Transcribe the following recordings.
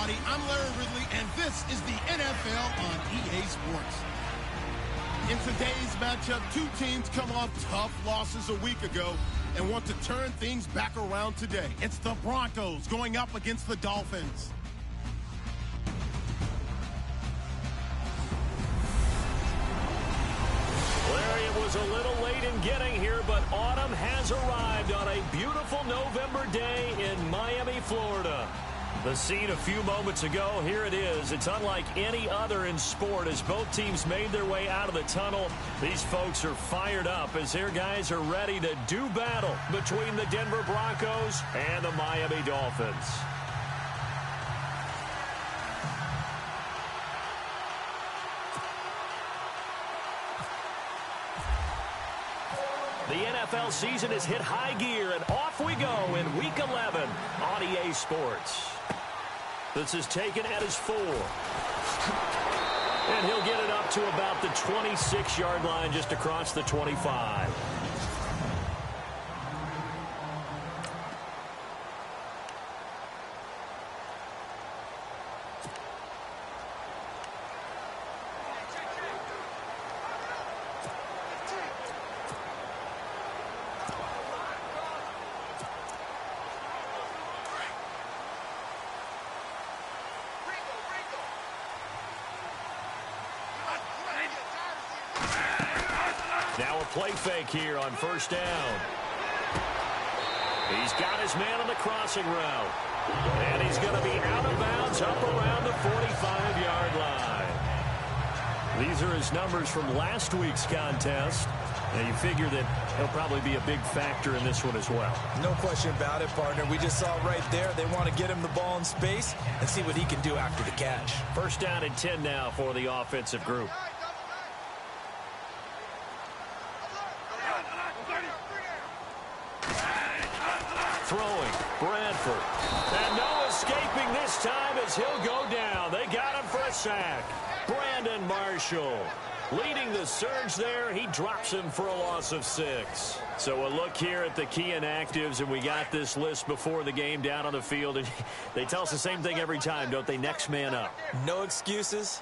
everybody. I'm Larry Ridley, and this is the NFL on EA Sports. In today's matchup, two teams come off tough losses a week ago and want to turn things back around today. It's the Broncos going up against the Dolphins. Larry, it was a little late in getting here, but autumn has arrived on a beautiful November day in Miami, Florida. The scene a few moments ago, here it is. It's unlike any other in sport as both teams made their way out of the tunnel. These folks are fired up as their guys are ready to do battle between the Denver Broncos and the Miami Dolphins. The NFL season has hit high gear, and off we go in Week 11 on EA Sports. This is taken at his 4. And he'll get it up to about the 26-yard line just across the 25. Now a play fake here on first down. He's got his man on the crossing route. And he's going to be out of bounds up around the 45-yard line. These are his numbers from last week's contest. And you figure that he'll probably be a big factor in this one as well. No question about it, partner. We just saw right there. They want to get him the ball in space and see what he can do after the catch. First down and 10 now for the offensive group. Throwing, Bradford. And no escaping this time as he'll go down. They got him for a sack. Brandon Marshall leading the surge there. He drops him for a loss of 6. So a look here at the key inactives, and we got this list before the game down on the field. And they tell us the same thing every time, don't they? Next man up. No excuses.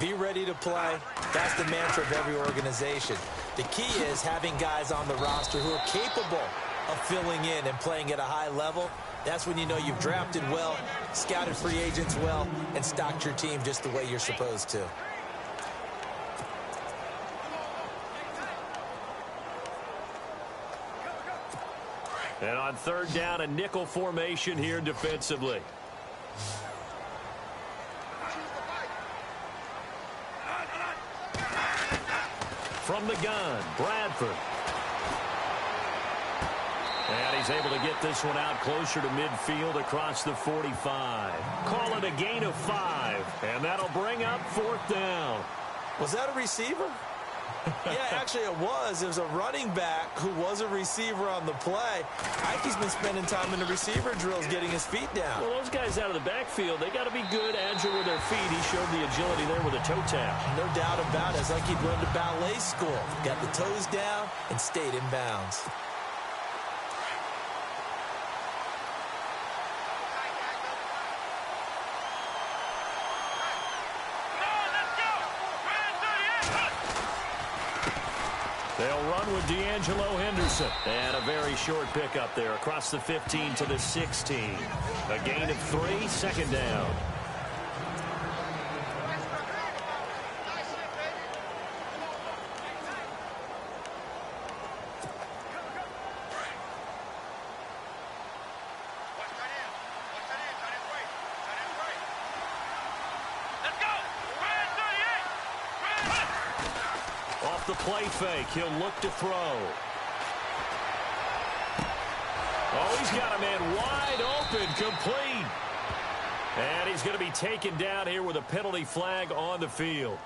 Be ready to play. That's the mantra of every organization. The key is having guys on the roster who are capable of filling in and playing at a high level. That's when you know you've drafted well, scouted free agents well, and stocked your team just the way you're supposed to. And on third down, a nickel formation here defensively. From the gun, Bradford. And he's able to get this one out closer to midfield across the 45. Call it a gain of 5. And that'll bring up fourth down. Was that a receiver? Yeah, actually it was. It was a running back who was a receiver on the play. Ike's been spending time in the receiver drills getting his feet down. Well, those guys out of the backfield, they got to be good, agile with their feet. He showed the agility there with a toe tap. No doubt about it. It's like he'd run to ballet school. Got the toes down and stayed in bounds. They'll run with D'Angelo Henderson. And a very short pickup there across the 15 to the 16. A gain of 3, second down. The play fake. He'll look to throw. Oh, he's got a man wide open, complete. And he's going to be taken down here with a penalty flag on the field.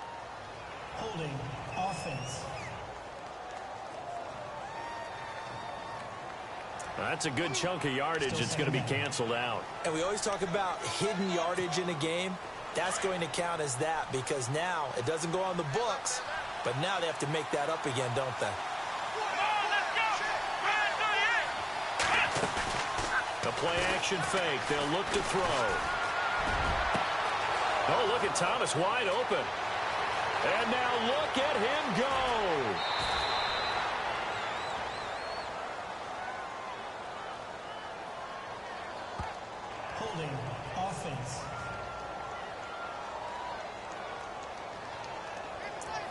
Holding offense. That's a good chunk of yardage. It's going to be canceled out. And we always talk about hidden yardage in a game. That's going to count as that because now it doesn't go on the books. But now they have to make that up again, don't they? The play action fake. They'll look to throw. Oh, look at Thomas wide open. And now look at him go. Holding offense.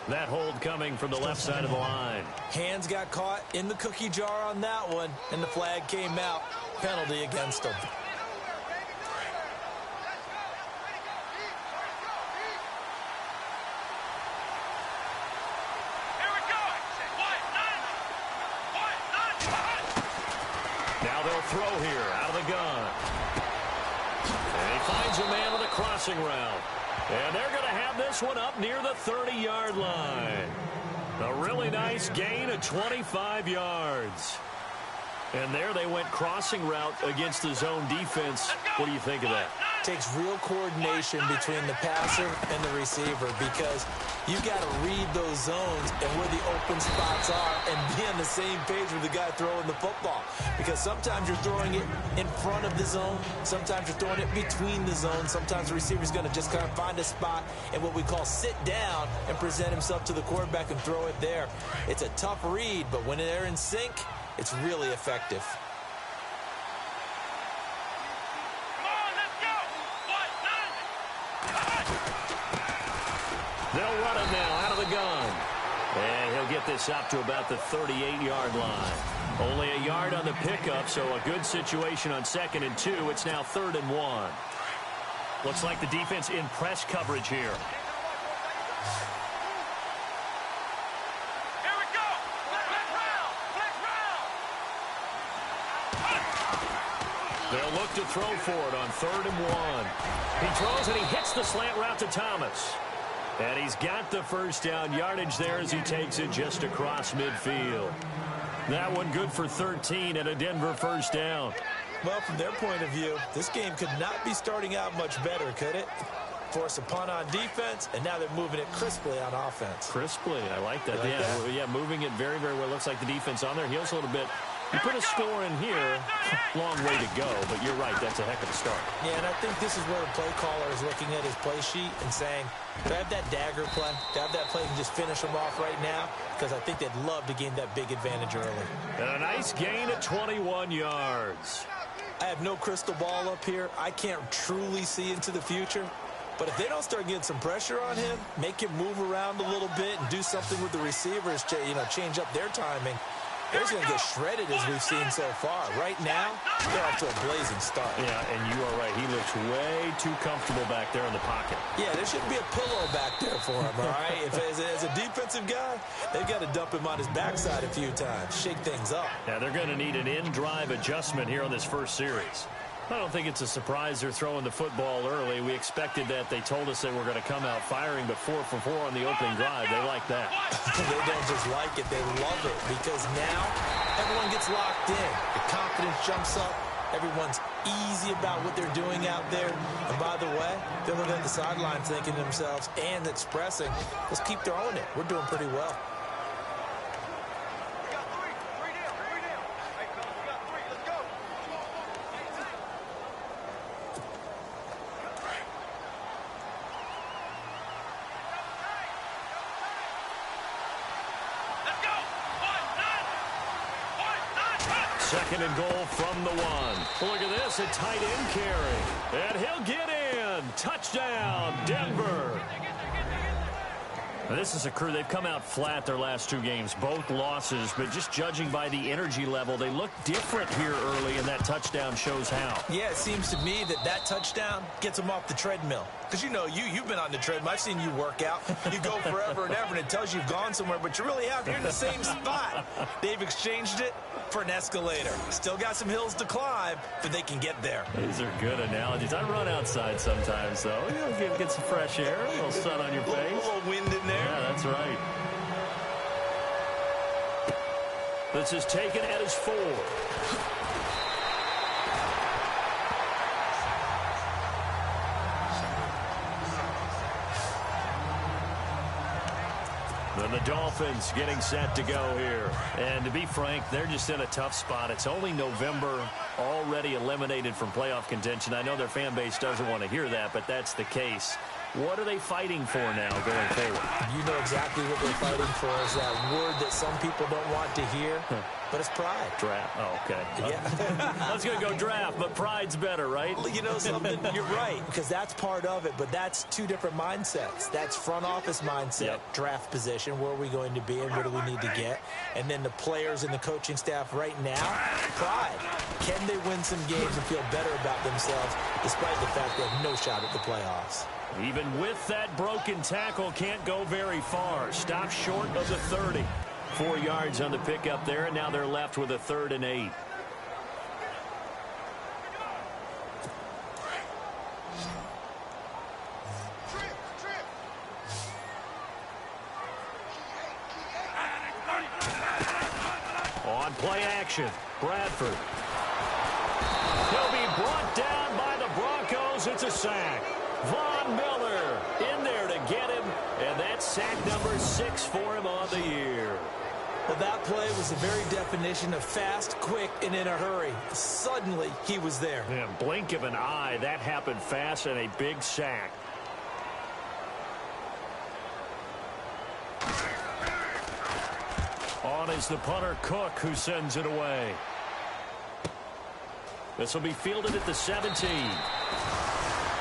That hold coming from the left side of the line. Hands got caught in the cookie jar on that one, and the flag came out. Penalty against him. Now they'll throw here out of the gun. And he finds a man on the crossing route. And they're going to have this one up near the 30-yard line. A really nice gain of 25 yards. And there they went crossing route against the zone defense. What do you think of that? Takes real coordination between the passer and the receiver because you got to read those zones and where the open spots are and be on the same page with the guy throwing the football. Because sometimes you're throwing it in front of the zone. Sometimes you're throwing it between the zones. Sometimes the receiver's going to just kind of find a spot and what we call sit down and present himself to the quarterback and throw it there. It's a tough read, but when they're in sync, it's really effective. They'll run it now out of the gun. And he'll get this up to about the 38-yard line. Only a yard on the pickup, so a good situation on 2nd and 2. It's now 3rd and 1. Looks like the defense in press coverage here. They'll look to throw for it on 3rd and 1. He throws and he hits the slant route to Thomas. And he's got the first down yardage there as he takes it just across midfield. That one good for 13 and a Denver first down. Well, from their point of view, this game could not be starting out much better, could it? Force a punt on defense, and now they're moving it crisply on offense. Crisply, I like that. You like that? Yeah, moving it very, very well. Looks like the defense on their heels a little bit. You put a score in here, long way to go, but you're right, that's a heck of a start. Yeah, and I think this is where the play caller is looking at his play sheet and saying, do I have that dagger play? Do I have that play and just finish them off right now? Because I think they'd love to gain that big advantage early. And a nice gain of 21 yards. I have no crystal ball up here. I can't truly see into the future. But if they don't start getting some pressure on him, make him move around a little bit and do something with the receivers to, change up their timing, they're going to get shredded as we've seen so far. Right now, they're off to a blazing start. Yeah, and you are right. He looks way too comfortable back there in the pocket. Yeah, there shouldn't be a pillow back there for him, all right? As a defensive guy, they've got to dump him on his backside a few times, shake things up. Yeah, they're going to need an in-drive adjustment here on this first series. I don't think it's a surprise they're throwing the football early. We expected that. They told us they were going to come out firing, but 4 for 4 on the opening drive. They like that. They don't just like it. They love it because now everyone gets locked in. The confidence jumps up. Everyone's easy about what they're doing out there. And by the way, they're looking at the sideline thinking to themselves and expressing, let's keep throwing it. We're doing pretty well. Second and goal from the 1. Look at this, a tight end carry. And he'll get in. Touchdown, Denver. Now, this is a crew. They've come out flat their last 2 games, both losses. But just judging by the energy level, they look different here early, and that touchdown shows how. Yeah, it seems to me that touchdown gets them off the treadmill. Because, you've been on the treadmill. I've seen you work out. You go forever and ever, and it tells you you've gone somewhere, but you really have. You're in the same spot. They've exchanged it for an escalator. Still got some hills to climb, but they can get there. These are good analogies. I run outside sometimes, though. Get some fresh air, a little sun on your face. A little wind in there. Yeah, that's right. This is taken at his 4. And the Dolphins getting set to go here. And to be frank, they're just in a tough spot. It's only November. already eliminated from playoff contention. I know their fan base doesn't want to hear that, but that's the case. What are they fighting for now going forward? You know exactly what they're fighting for is that word that some people don't want to hear, but it's pride. Draft. Oh, okay. Yeah. I was going to go draft, but pride's better, right? You know something? You're right, because that's part of it, but that's two different mindsets. That's front office mindset, draft position, where are we going to be and what do we need to get? And then the players and the coaching staff right now, pride. Can they win some games and feel better about themselves despite the fact they have no shot at the playoffs? Even with that broken tackle, can't go very far. Stop short of the 30. 4 yards on the pickup there, and now they're left with a 3rd and 8. On play action, Bradford. He'll be brought down by the Broncos. It's a sack. Von Miller in there to get him, and that's sack number 6 for him on the year. Well, that play was the very definition of fast, quick, and in a hurry. Suddenly, he was there. Yeah, blink of an eye, that happened fast, and a big sack. On is the punter, Cook, who sends it away. This will be fielded at the 17.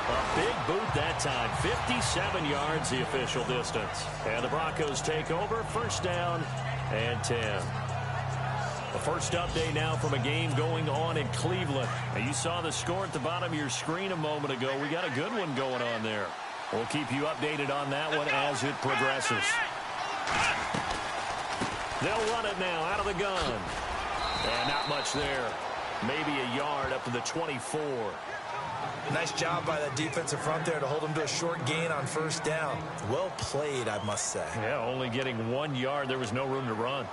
A big boot that time. 57 yards, the official distance. And the Broncos take over. 1st down and 10. The first update now from a game going on in Cleveland. Now, you saw the score at the bottom of your screen a moment ago. We got a good one going on there. We'll keep you updated on that one as it progresses. They'll run it now out of the gun. And not much there. Maybe a yard up to the 24. Nice job by that defensive front there to hold him to a short gain on 1st down. Well played, I must say. Yeah, only getting 1 yard. There was no room to run.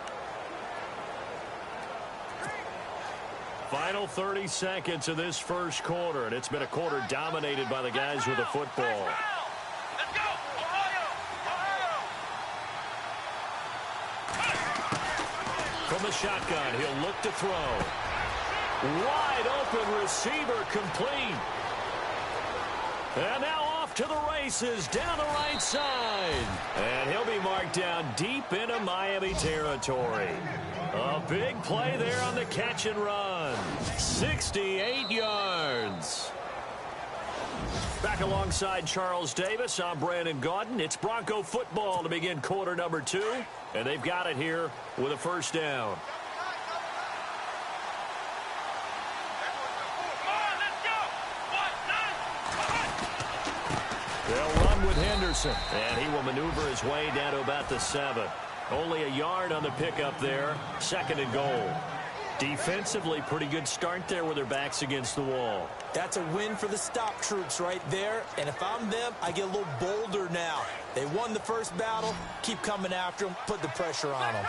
Final 30 seconds of this first quarter, and it's been a quarter dominated by the guys with the football. Let's go! Ohio! From the shotgun, he'll look to throw. Wide open receiver complete. And now off to the races down the right side. And he'll be marked down deep into Miami territory. A big play there on the catch and run. 68 yards. Back alongside Charles Davis, I'm Brandon Gaudin. It's Bronco football to begin quarter number 2. And they've got it here with a 1st down. They'll run with Henderson, and he will maneuver his way down to about the 7. Only a yard on the pickup there. 2nd and goal. Defensively, pretty good start there with their backs against the wall. That's a win for the stop troops right there. And if I'm them, I get a little bolder now. They won the first battle. Keep coming after them. Put the pressure on them.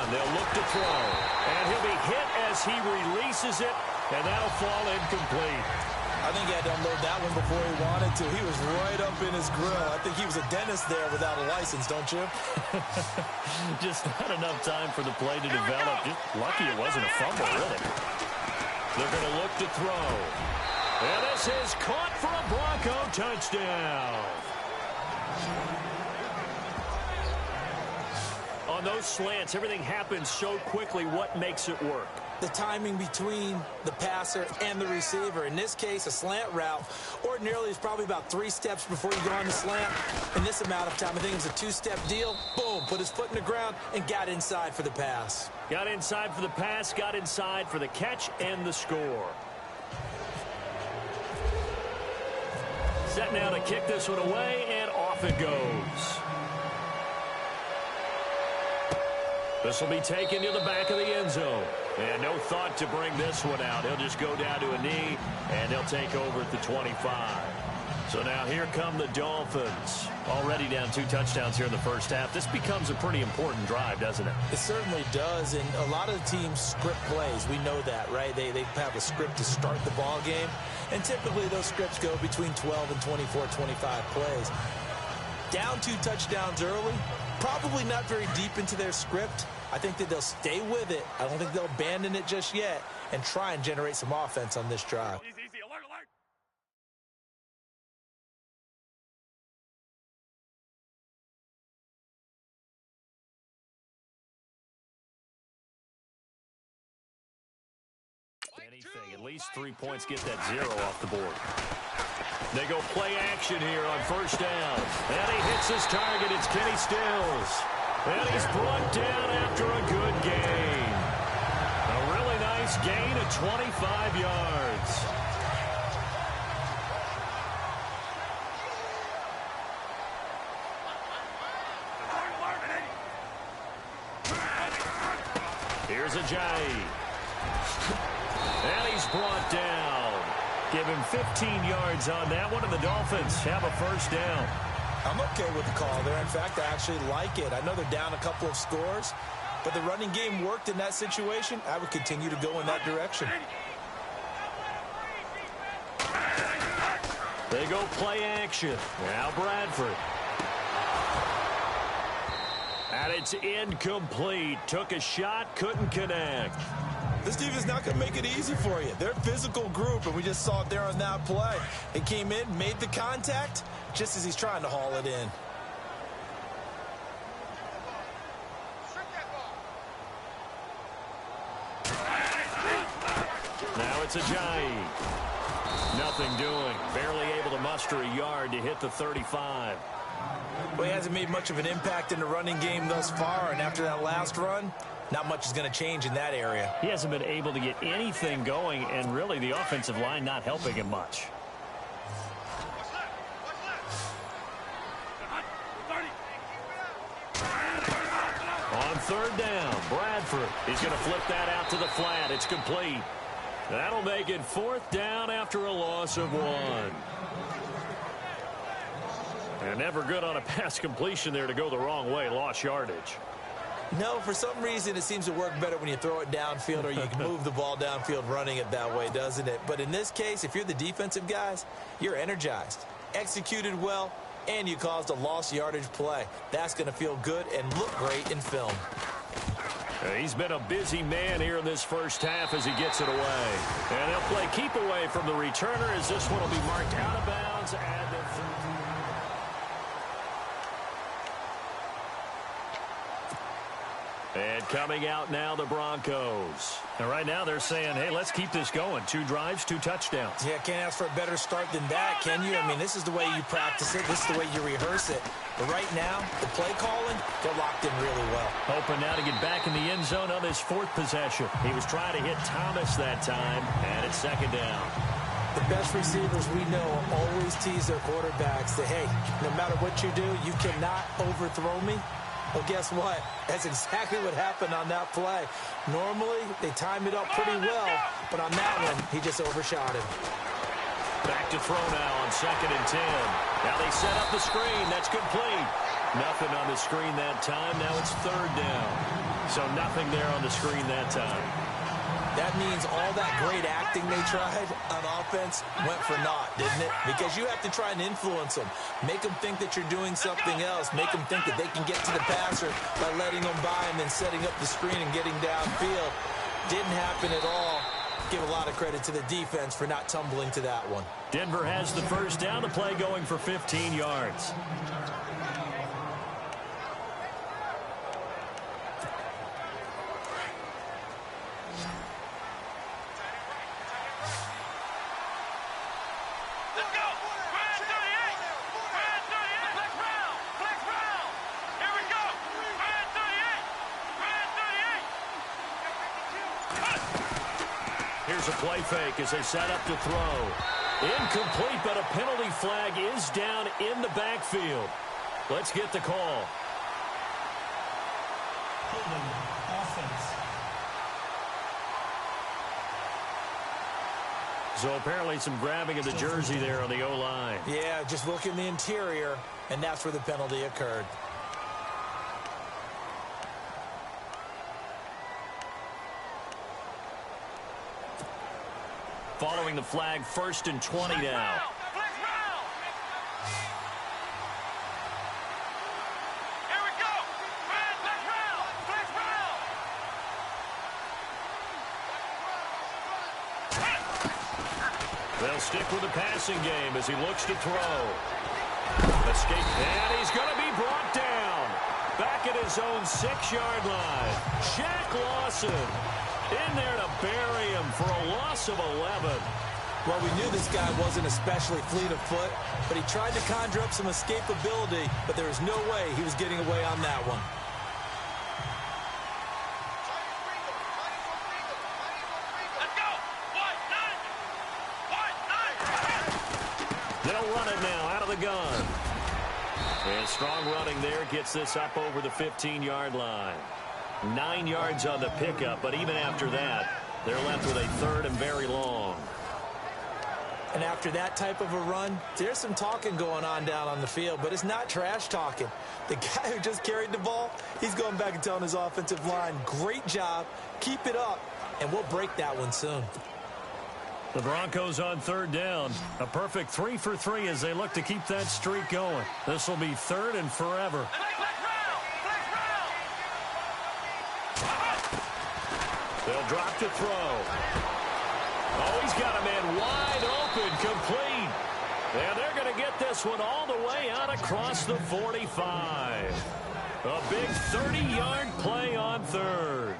They'll look to throw, and he'll be hit as he releases it, and that'll fall incomplete. I think he had to unload that one before he wanted to. He was right up in his grill. I think he was a dentist there without a license, don't you? Just not enough time for the play to develop. Just lucky it wasn't a fumble, really. They're going to look to throw. And this is caught for a Bronco touchdown. On those slants, everything happens so quickly. What makes it work? The timing between the passer and the receiver. In this case, a slant route ordinarily is probably about 3 steps before you go on the slant. In this amount of time, I think it was a 2-step deal. Boom, put his foot in the ground and got inside for the pass. Got inside for the pass, got inside for the catch and the score. Set now to kick this one away, and off it goes. This will be taken to the back of the end zone. And no thought to bring this one out. He'll just go down to a knee, and they'll take over at the 25. So now here come the Dolphins. Already down 2 touchdowns here in the first half. This becomes a pretty important drive, doesn't it? It certainly does, and a lot of the teams script plays. We know that, right? They have a script to start the ball game, and typically those scripts go between 12 and 24, 25 plays. Down 2 touchdowns early, probably not very deep into their script. I think that they'll stay with it. I don't think they'll abandon it just yet and try and generate some offense on this drive. Easy, easy. Alert, alert. Anything, at least 3 points, get that 0 off the board. They go play action here on first down. And he hits his target. It's Kenny Stills. And he's brought down after a good gain. A really nice gain of 25 yards. Here's Ajayi. And he's brought down. Give him 15 yards on that one, and the Dolphins have a first down. I'm okay with the call there. In fact, I actually like it. I know they're down a couple of scores, but the running game worked in that situation. I would continue to go in that direction. They go play action. Now Bradford. And it's incomplete. Took a shot, couldn't connect. This defense is not going to make it easy for you. They're a physical group, and we just saw it there on that play. It came in, made the contact, just as he's trying to haul it in. Now it's Ajayi. Nothing doing. Barely able to muster a yard to hit the 35. Well, he hasn't made much of an impact in the running game thus far, and after that last run, not much is going to change in that area. He hasn't been able to get anything going, and really the offensive line not helping him much. On third down, Bradford. He's going to flip that out to the flat. It's complete. That'll make it 4th down after a loss of 1. And never good on a pass completion there to go the wrong way. Lost yardage. No, for some reason it seems to work better when you throw it downfield or you can move the ball downfield running it that way, doesn't it? But in this case, if you're the defensive guys, you're energized, executed well, and you caused a lost yardage play. That's going to feel good and look great in film. He's been a busy man here in this first half as he gets it away. And they'll play keep away from the returner as this one will be marked out of bounds at the 13. And coming out now, the Broncos. And right now they're saying, hey, let's keep this going. 2 drives, 2 touchdowns. Yeah, can't ask for a better start than that, can you? I mean, this is the way you practice it. This is the way you rehearse it. But right now, the play calling, they're locked in really well. Hoping now to get back in the end zone on this 4th possession. He was trying to hit Thomas that time, and it's 2nd down. The best receivers we know always tease their quarterbacks that, hey, no matter what you do, you cannot overthrow me. Well, guess what? That's exactly what happened on that play. Normally, they time it up pretty well, but on that one, he just overshot him. Back to throw now on 2nd and 10. Now they set up the screen. That's complete. Nothing on the screen that time. Now it's 3rd down. So nothing there on the screen that time. That means all that great acting they tried on offense went for naught, didn't it? Because you have to try and influence them. Make them think that you're doing something else. Make them think that they can get to the passer by letting them by and then setting up the screen and getting downfield. Didn't happen at all. Give a lot of credit to the defense for not tumbling to that one. Denver has the first down. The play going for 15 yards. Here's a play fake as they set up to throw. Incomplete, but a penalty flag is down in the backfield. Let's get the call. Holding offense. So apparently some grabbing of the jersey there on the O-line. Yeah, just look in the interior, and that's where the penalty occurred. Following the flag, 1st and 20 now. They'll stick with the passing game as he looks to throw. Escape, and he's going to be brought down. Back at his own 6-yard line. Shaq Lawson in there to bury him for a loss of 11. Well, we knew this guy wasn't especially fleet of foot, but he tried to conjure up some escapability, but there was no way he was getting away on that one. They'll run it now out of the gun. And strong running there gets this up over the 15-yard line. 9 yards on the pickup, but even after that, they're left with a 3rd and very long. And after that type of a run, there's some talking going on down on the field, but it's not trash talking. The guy who just carried the ball, he's going back and telling his offensive line, great job, keep it up, and we'll break that one soon. The Broncos on 3rd down. A perfect 3 for 3 as they look to keep that streak going. This will be 3rd and forever. They'll drop to throw. Oh, he's got a man wide open, complete. And they're going to get this one all the way out across the 45. A big 30-yard play on 3rd.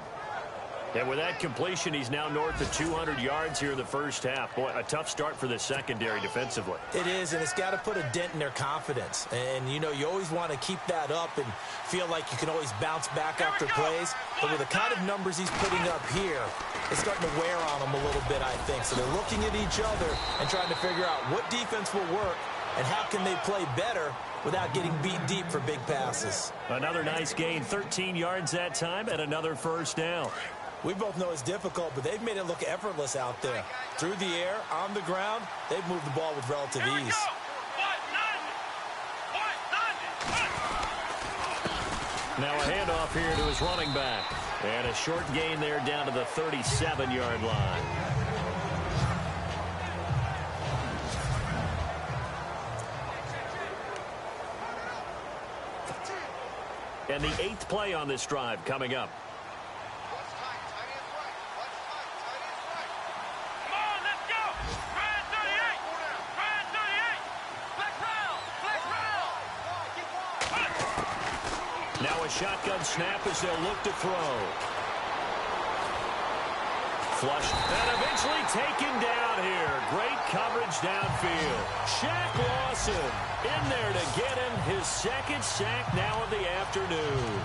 And with that completion, he's now north of 200 yards here in the first half. Boy, a tough start for the secondary defensively. It is, and it's got to put a dent in their confidence. And, you know, you always want to keep that up and feel like you can always bounce back after plays. But with the kind of numbers he's putting up here, it's starting to wear on them a little bit, I think. So they're looking at each other and trying to figure out what defense will work and how can they play better without getting beat deep for big passes. Another nice gain, 13 yards that time, and another 1st down. We both know it's difficult, but they've made it look effortless out there. Through the air, on the ground, they've moved the ball with relative ease. Now a handoff here to his running back. And a short gain there down to the 37-yard line. And the 8th play on this drive coming up. Now a shotgun snap as they'll look to throw. Flush and eventually taken down here. Great coverage downfield. Shaq Lawson in there to get him his 2nd sack now of the afternoon.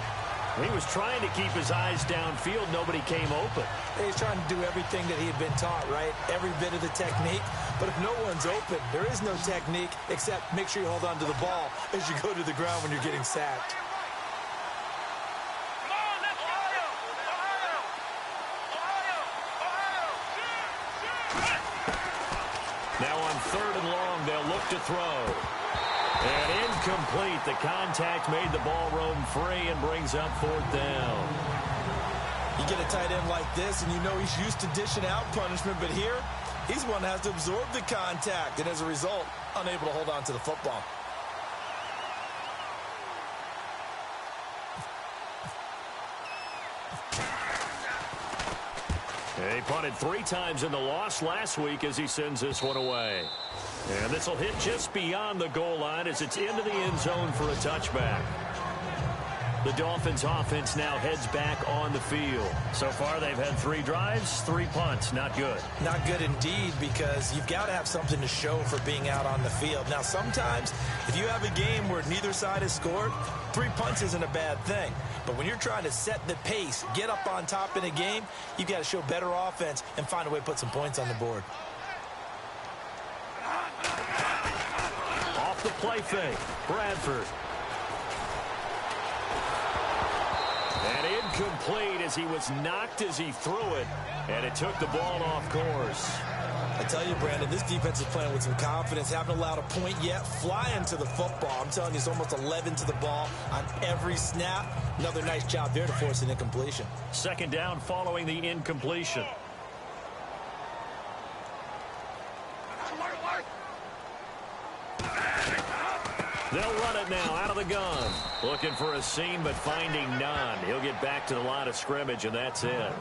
He was trying to keep his eyes downfield. Nobody came open. He's trying to do everything that he had been taught, right? Every bit of the technique. But if no one's open, there is no technique except make sure you hold on to the ball as you go to the ground when you're getting sacked. Now on 3rd and long, they'll look to throw. And incomplete. The contact made the ball roam free and brings up 4th down. You get a tight end like this, and you know he's used to dishing out punishment, but here, he's one that has to absorb the contact, and as a result, unable to hold on to the football. He punted 3 times in the loss last week as he sends this one away. And this will hit just beyond the goal line as it's into the end zone for a touchback. The Dolphins offense now heads back on the field. So far they've had 3 drives, 3 punts. Not good. Not good indeed, because you've got to have something to show for being out on the field. Now sometimes if you have a game where neither side has scored, 3 punts isn't a bad thing. But when you're trying to set the pace, get up on top in a game, you've got to show better offense and find a way to put some points on the board. Off the play fake, Bradford. And incomplete as he was knocked as he threw it. And it took the ball off course. I tell you, Brandon, this defense is playing with some confidence. Haven't allowed a point yet. Flying to the football. I'm telling you, it's almost 11 to the ball on every snap. Another nice job there to force an incompletion. Second down following the incompletion. They'll run it now out of the gun. Looking for a seam, but finding none. He'll get back to the line of scrimmage, and that's it.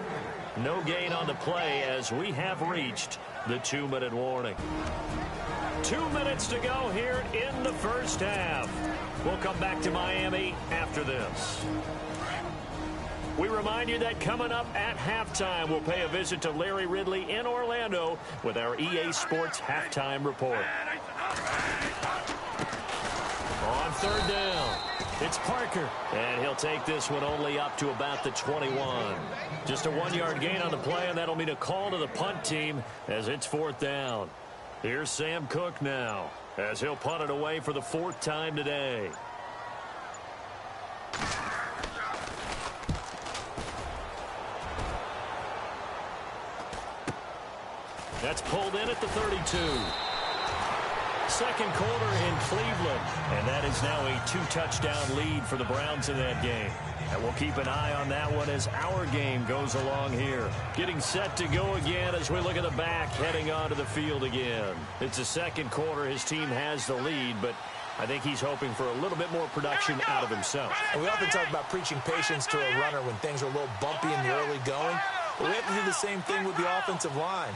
No gain on the play as we have reached the 2-minute warning. 2 minutes to go here in the first half. We'll come back to Miami after this. We remind you that coming up at halftime, we'll pay a visit to Larry Ridley in Orlando with our EA Sports Halftime Report. On third down, it's Parker. And he'll take this one only up to about the 21. Just a 1-yard gain on the play, and that'll mean a call to the punt team as it's fourth down. Here's Sam Cook now as he'll punt it away for the 4th time today. That's pulled in at the 32. Second quarter in Cleveland, and that is now a 2-touchdown lead for the Browns in that game. And we'll keep an eye on that one as our game goes along here. Getting set to go again as we look at the back, heading onto the field again. It's the second quarter. His team has the lead, but I think he's hoping for a little bit more production out of himself. And we often talk about preaching patience to a runner when things are a little bumpy in the early going, but we have to do the same thing with the offensive line.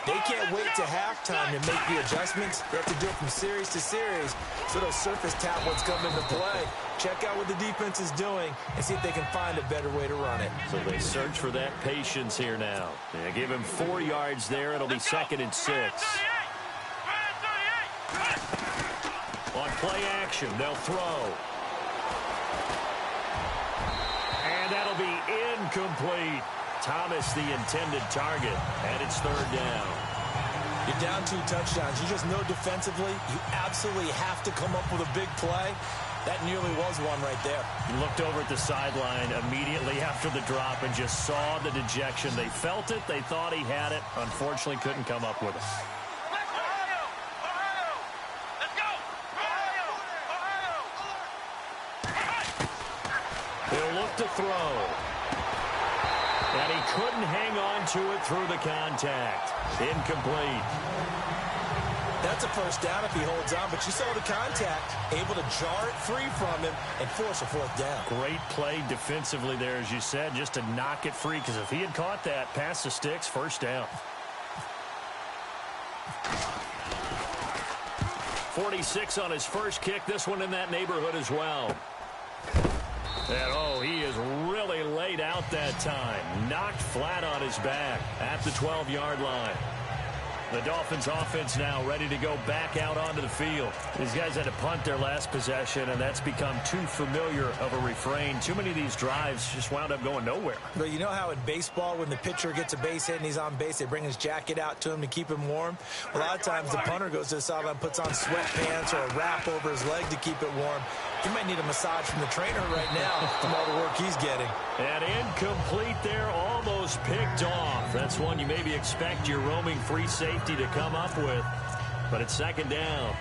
They can't wait to halftime to make the adjustments. They have to do it from series to series so those surface tablets come into play. Check out what the defense is doing and see if they can find a better way to run it. So they search for that patience here now. They give him 4 yards there. It'll be 2nd and 6. On play action, they'll throw. And that'll be incomplete. Thomas, the intended target, and it's 3rd down. You're down 2 touchdowns. You just know defensively you absolutely have to come up with a big play. That nearly was one right there. He looked over at the sideline immediately after the drop and just saw the dejection. They felt it. They thought he had it. Unfortunately, couldn't come up with it. He'll look to throw. And he couldn't hang on to it through the contact. Incomplete. That's a first down if he holds on, but you saw the contact, able to jar it free from him and force a 4th down. Great play defensively there, as you said, just to knock it free, because if he had caught that, past the sticks, first down. 46 on his first kick, this one in that neighborhood as well. And, oh, he is really laid out that time. Knocked flat on his back at the 12-yard line. The Dolphins offense now ready to go back out onto the field. These guys had to punt their last possession, and that's become too familiar of a refrain. Too many of these drives just wound up going nowhere. But you know how in baseball, when the pitcher gets a base hit and he's on base, they bring his jacket out to him to keep him warm? A lot of times the punter goes to the sideline, puts on sweatpants or a wrap over his leg to keep it warm. He might need a massage from the trainer right now from all the work he's getting. And incomplete there, almost picked off. That's one you maybe expect your roaming free safety to come up with. But it's 2nd down.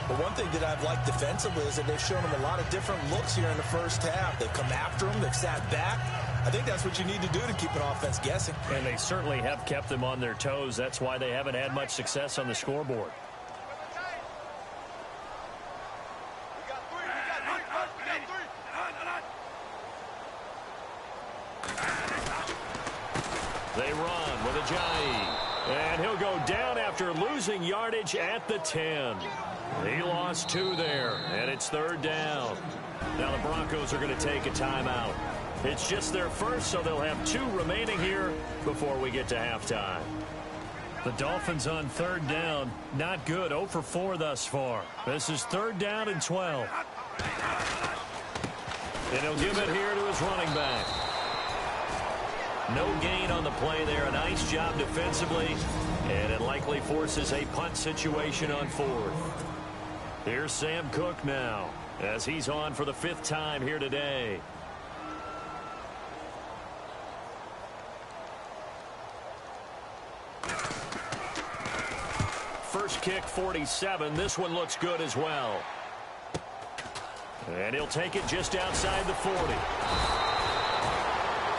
But one thing that I've liked defensively is that they've shown him a lot of different looks here in the first half. They've come after him. They've sat back. I think that's what you need to do to keep an offense guessing. And they certainly have kept them on their toes. That's why they haven't had much success on the scoreboard. They run with Ajayi. And he'll go down after losing yardage at the 10. He lost 2 there, and it's 3rd down. Now the Broncos are going to take a timeout. It's just their first, so they'll have 2 remaining here before we get to halftime. The Dolphins on 3rd down. Not good. 0 for 4 thus far. This is 3rd down and 12. And he'll give it here to his running back. No gain on the play there. A nice job defensively. And it likely forces a punt situation on 4th. Here's Sam Cook now as he's on for the 5th time here today. first kick 47. This one looks good as well. And he'll take it just outside the 40.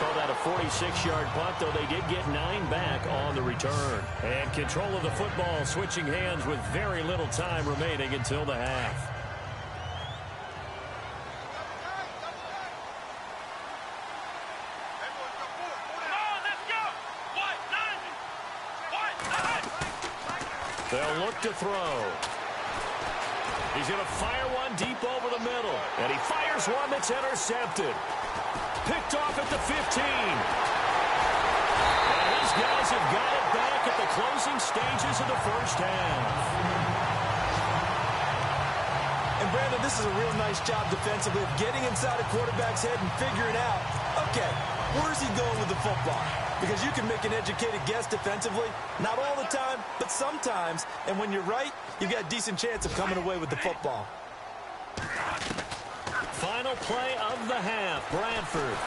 Called out a 46-yard punt, though they did get 9 back on the return. And control of the football switching hands with very little time remaining until the half. They'll look to throw. He's going to fire one deep over the middle. And he fires one that's intercepted. Picked off at the 15. And his guys have got it back at the closing stages of the first half. And Brandon, this is a real nice job defensively of getting inside a quarterback's head and figuring out, okay, where's he going with the football? Because you can make an educated guess defensively. Not all the time, but sometimes. And when you're right, you've got a decent chance of coming away with the football. Final play of the half, Bradford.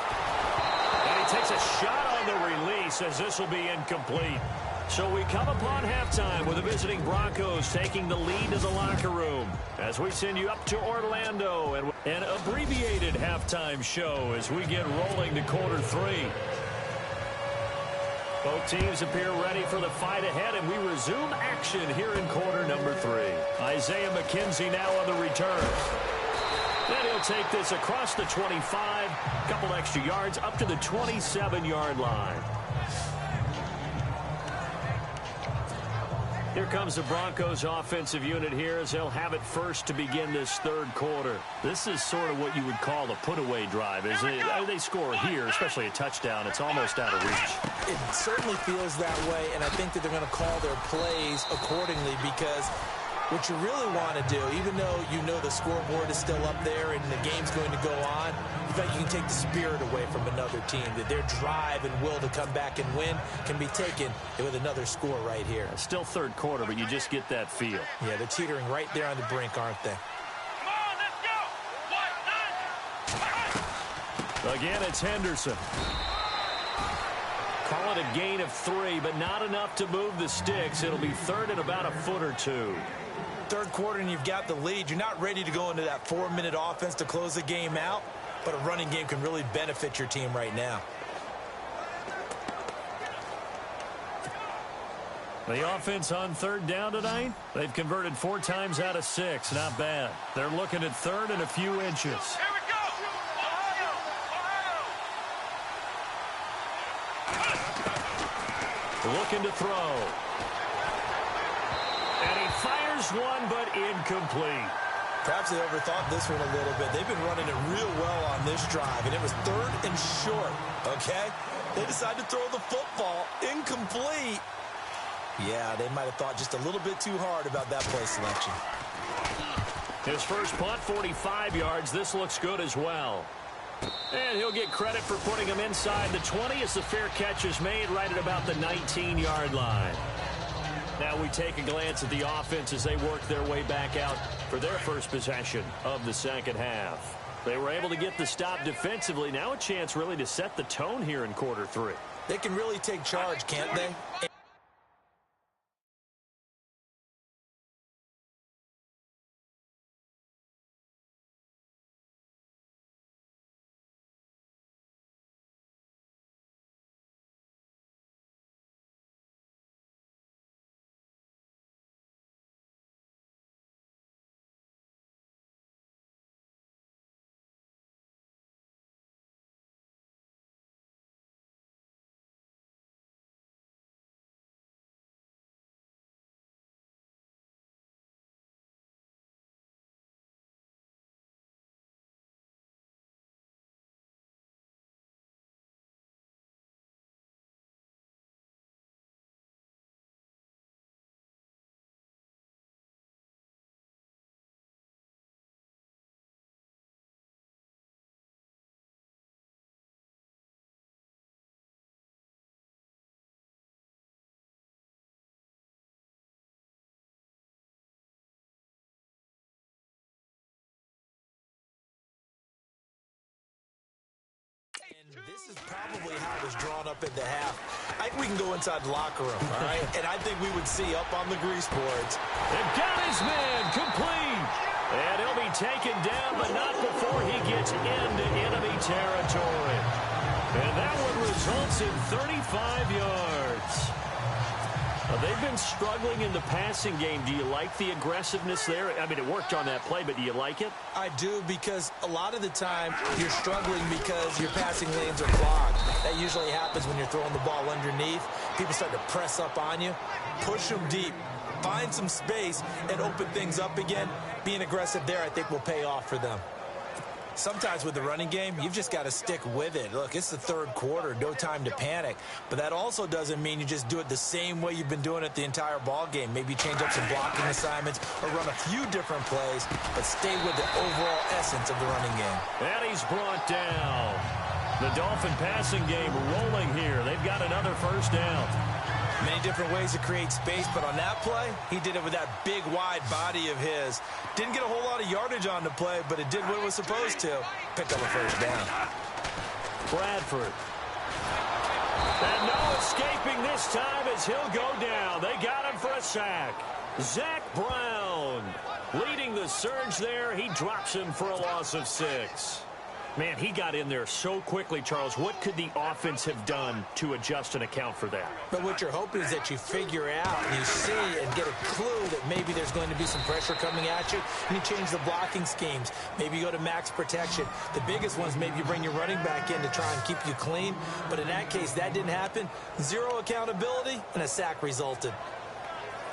And he takes a shot on the release as this will be incomplete. So we come upon halftime with the visiting Broncos taking the lead to the locker room as we send you up to Orlando and an abbreviated halftime show as we get rolling to quarter 3. Both teams appear ready for the fight ahead, and we resume action here in quarter number 3. Isaiah McKenzie now on the return. Then he'll take this across the 25, couple extra yards up to the 27-yard line. Here comes the Broncos offensive unit here as they'll have it first to begin this third quarter. This is sort of what you would call a put-away drive. They score here, especially a touchdown. It's almost out of reach. It certainly feels that way, and I think that they're going to call their plays accordingly because what you really want to do, even though you know the scoreboard is still up there and the game's going to go on, in fact, you can take the spirit away from another team, that their drive and will to come back and win can be taken with another score right here. It's still third quarter, but you just get that feel. Yeah, they're teetering right there on the brink, aren't they? Come on, let's go. Again, it's Henderson. Call it a gain of 3, but not enough to move the sticks. It'll be third and about a foot or 2. Third quarter and you've got the lead. You're not ready to go into that 4-minute offense to close the game out, but a running game can really benefit your team right now. The offense on third down tonight, they've converted 4 times out of 6. Not bad. They're looking at third and a few inches. Here we go. Ohio. Looking to throw. And he fires one, but incomplete. Perhaps they overthought this one a little bit. They've been running it real well on this drive, and it was third and short, okay? They decided to throw the football incomplete. Yeah, they might have thought just a little bit too hard about that play selection. His first punt, 45 yards. This looks good as well. And he'll get credit for putting him inside the 20 as the fair catch is made right at about the 19-yard line. Now we take a glance at the offense as they work their way back out for their first possession of the second half. They were able to get the stop defensively. Now a chance really to set the tone here in quarter 3. They can really take charge, can't they? This is probably how it was drawn up at the half. I think we can go inside the locker room, all right? And I think we would see up on the grease boards. And got his man complete. And he'll be taken down, but not before he gets into enemy territory. And that one results in 35 yards. They've been struggling in the passing game. Do you like the aggressiveness there? I mean, it worked on that play, but do you like it? I do, because a lot of the time you're struggling because your passing lanes are clogged. That usually happens when you're throwing the ball underneath. People start to press up on you. Push them deep. Find some space and open things up again. Being aggressive there, I think, will pay off for them. Sometimes with the running game, you've just got to stick with it. Look, it's the third quarter, no time to panic. But that also doesn't mean you just do it the same way you've been doing it the entire ball game. Maybe change up some blocking assignments or run a few different plays, but stay with the overall essence of the running game. And he's brought down. The Dolphin passing game rolling here. They've got another first down. Many different ways to create space, but on that play, he did it with that big, wide body of his. Didn't get a whole lot of yardage on the play, but it did what it was supposed to. Picked up a first down. Bradford. And no escaping this time as he'll go down. They got him for a sack. Zach Brown leading the surge there. He drops him for a loss of 6. Man, he got in there so quickly, Charles. What could the offense have done to adjust and account for that? But what you're hoping is that you figure out and you see and get a clue that maybe there's going to be some pressure coming at you, and you change the blocking schemes. Maybe you go to max protection. The biggest ones, maybe you bring your running back in to try and keep you clean. But in that case, that didn't happen. Zero accountability, and a sack resulted.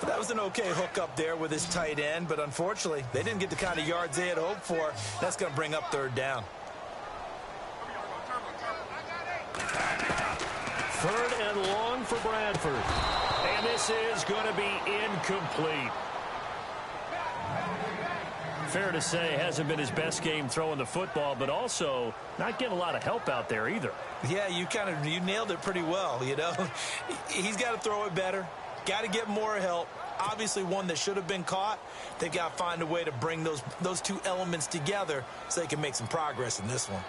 But that was an okay hook up there with his tight end, but unfortunately, they didn't get the kind of yards they had hoped for. That's going to bring up third down. Third and long for Bradford. And this is going to be incomplete. Fair to say, hasn't been his best game throwing the football, but also not getting a lot of help out there either. Yeah, you nailed it pretty well, you know. He's got to throw it better. Got to get more help. Obviously one that should have been caught. They've got to find a way to bring those two elements together so they can make some progress in this one.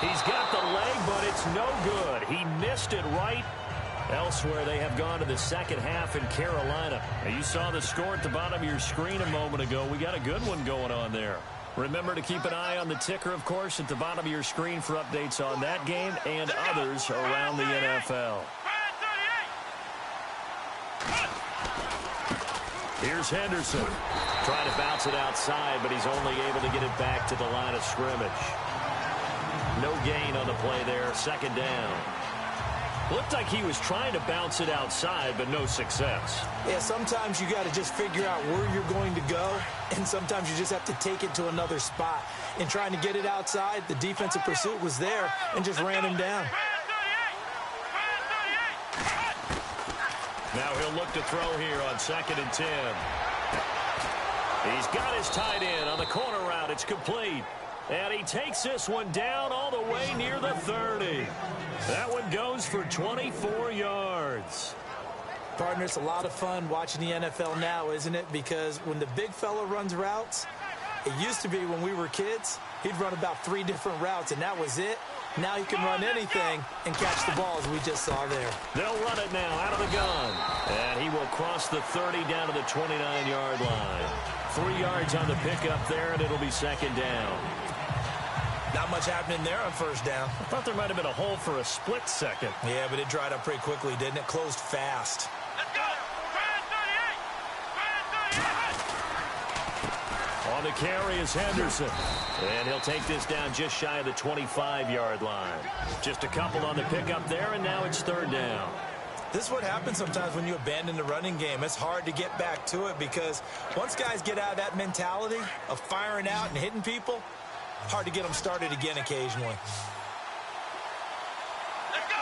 He's got the leg, but it's no good. He missed it right. Elsewhere, they have gone to the second half in Carolina. Now, you saw the score at the bottom of your screen a moment ago. We got a good one going on there. Remember to keep an eye on the ticker, of course, at the bottom of your screen for updates on that game and others around the NFL. Here's Henderson. Trying to bounce it outside, but he's only able to get it back to the line of scrimmage. No gain on the play there, second down. Looked like he was trying to bounce it outside, but no success. Yeah, sometimes you got to just figure out where you're going to go, and sometimes you just have to take it to another spot. In trying to get it outside, the defensive pursuit was there and just ran him down. Now he'll look to throw here on 2nd and 10. He's got his tight end on the corner route. It's complete. And he takes this one down all the way near the 30. That one goes for 24 yards. Partner, it's a lot of fun watching the NFL now, isn't it? Because when the big fella runs routes, it used to be when we were kids, he'd run about 3 different routes, and that was it. Now he can run anything and catch the ball, as we just saw there. They'll run it now out of the gun. And he will cross the 30 down to the 29-yard line. 3 yards on the pickup there, and it'll be second down. Not much happening there on first down. I thought there might have been a hole for a split second. Yeah, but it dried up pretty quickly, didn't it? Closed fast. Let's go. On the carry is Henderson. And he'll take this down just shy of the 25-yard line. Just a couple on the pickup there, and now it's third down. This is what happens sometimes when you abandon the running game. It's hard to get back to it because once guys get out of that mentality of firing out and hitting people, hard to get them started again occasionally. Let's go.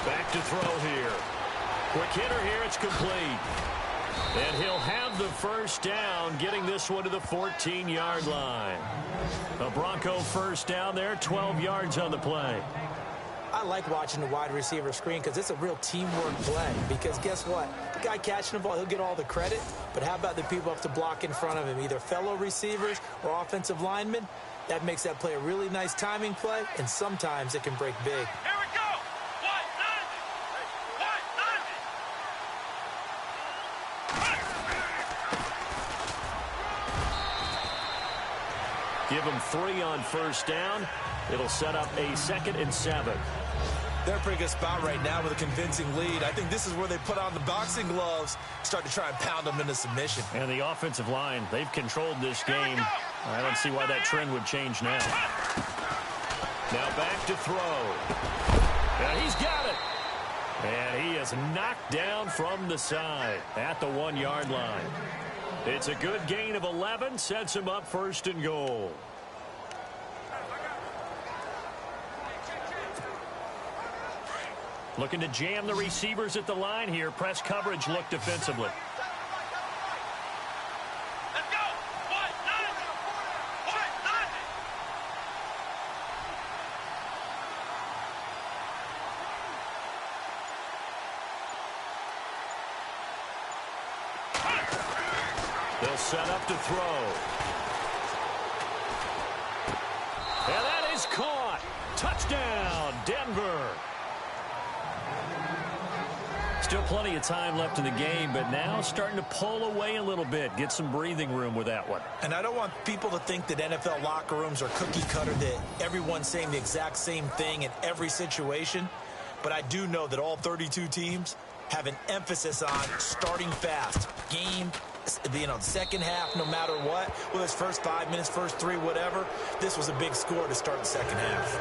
Back to throw here. Quick hitter here. It's complete. And he'll have the first down, getting this one to the 14-yard line. A Bronco first down there, 12 yards on the play. I like watching the wide receiver screen because it's a real teamwork play. Because guess what? The guy catching the ball, he'll get all the credit. But how about the people up to block in front of him, either fellow receivers or offensive linemen? That makes that play a really nice timing play, and sometimes it can break big. Here we go. What? Give him 3 on first down. It'll set up a 2nd and 7. They're in a pretty good spot right now with a convincing lead. I think this is where they put on the boxing gloves, start to try and pound them into submission. And the offensive line, they've controlled this game. I don't see why that trend would change now. Now back to throw. And he's got it. And he is knocked down from the side at the 1-yard line. It's a good gain of 11, sets him up 1st and goal. Looking to jam the receivers at the line here. Press coverage look defensively. Let's go. What? They'll set up to throw. And that is caught. Touchdown, Denver. Still plenty of time left in the game, but now starting to pull away a little bit. Get some breathing room with that one. And I don't want people to think that NFL locker rooms are cookie cutter, that everyone's saying the exact same thing in every situation. But I do know that all 32 teams have an emphasis on starting fast. Game, second half, no matter what. Whether it's first 5 minutes, first 3, whatever. This was a big score to start the second half.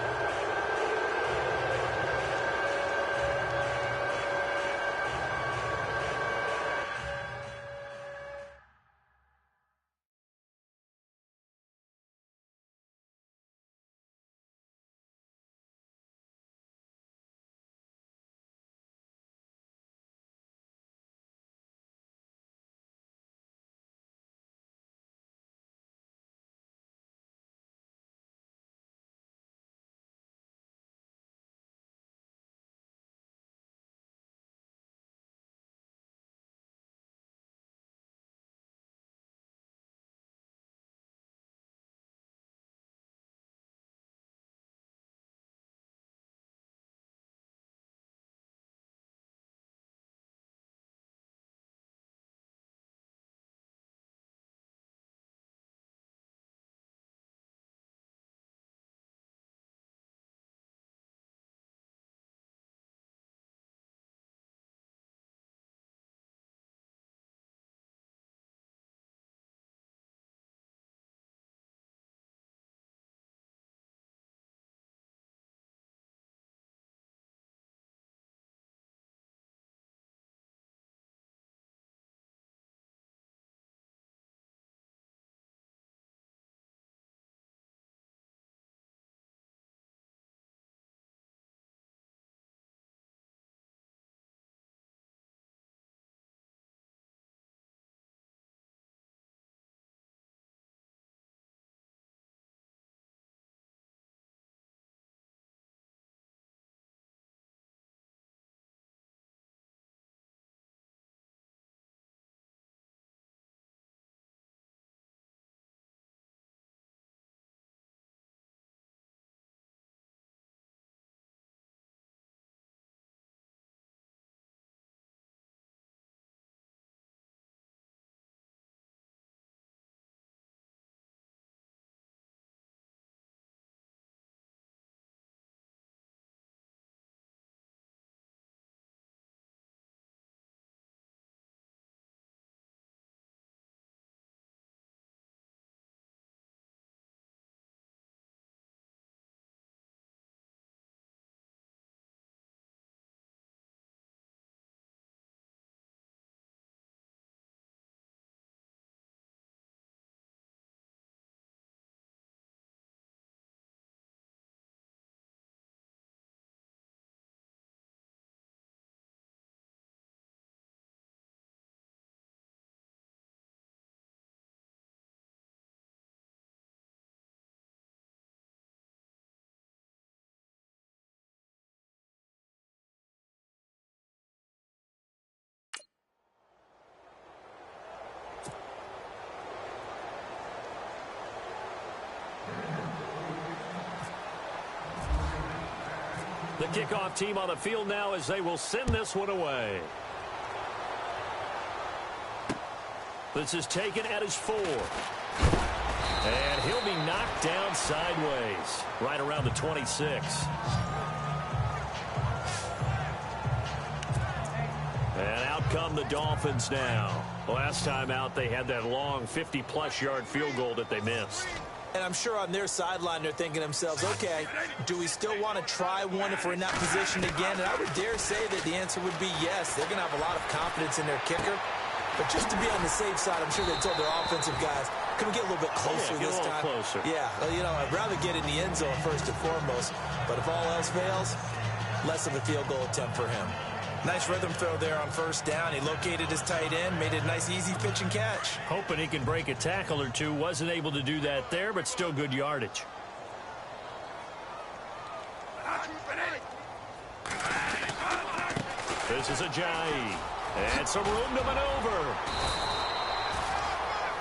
The kickoff team on the field now as they will send this one away. This is taken at his 4. And he'll be knocked down sideways, right around the 26. And out come the Dolphins now. Last time out, they had that long 50-plus yard field goal that they missed. And I'm sure on their sideline, they're thinking to themselves, okay, do we still want to try one if we're in that position again? And I would dare say that the answer would be yes. They're going to have a lot of confidence in their kicker. But just to be on the safe side, I'm sure they told their offensive guys, can we get a little bit closer this time? Closer. Yeah, well, you know, I'd rather get in the end zone first and foremost. But if all else fails, less of a field goal attempt for him. Nice rhythm throw there on first down. He located his tight end, made it a nice, easy pitch and catch. Hoping he can break a tackle or two. Wasn't able to do that there, but still good yardage. This is Ajayi. And some room to maneuver.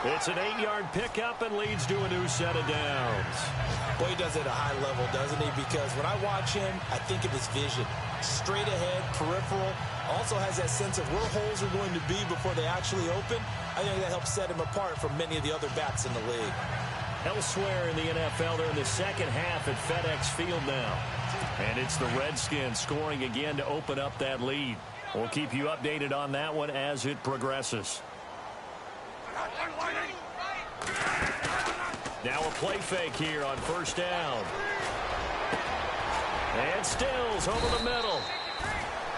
It's an 8-yard pickup and leads to a new set of downs. Boy, he does it at a high level, doesn't he? Because when I watch him, I think of his vision. Straight ahead, peripheral. Also has that sense of where holes are going to be before they actually open. I think that helps set him apart from many of the other backs in the league. Elsewhere in the NFL, they're in the second half at FedEx Field now. And it's the Redskins scoring again to open up that lead. We'll keep you updated on that one as it progresses. Now a play fake here on first down. And Stills over the middle.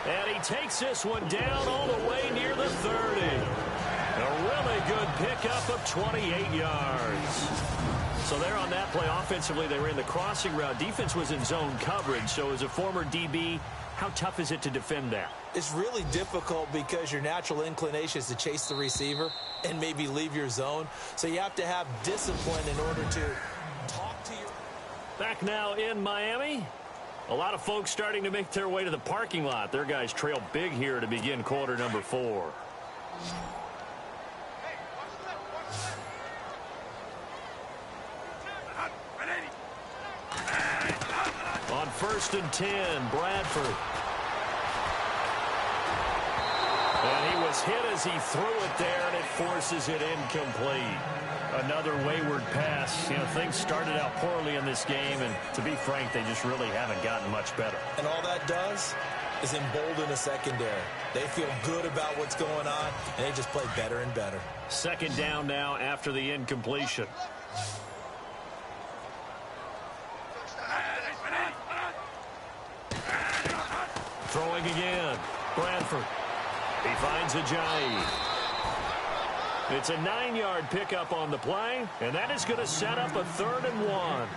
And he takes this one down all the way near the 30. A really good pickup of 28 yards. So there on that play, offensively, they were in the crossing route. Defense was in zone coverage. So as a former DB, how tough is it to defend that? It's really difficult because your natural inclination is to chase the receiver and maybe leave your zone. So you have to have discipline in order to talk to your... Back now in Miami. A lot of folks starting to make their way to the parking lot. Their guys trail big here to begin quarter number 4. On first and 10, Bradford. And he was hit as he threw it there, and it forces it incomplete. Another wayward pass. You know, things started out poorly in this game, and to be frank, they just really haven't gotten much better. And all that does is embolden the secondary. They feel good about what's going on, and they just play better and better. Second down now after the incompletion. Throwing again. Bradford. He finds Ajayi. It's a 9-yard pickup on the play, and that is going to set up a 3rd and 1.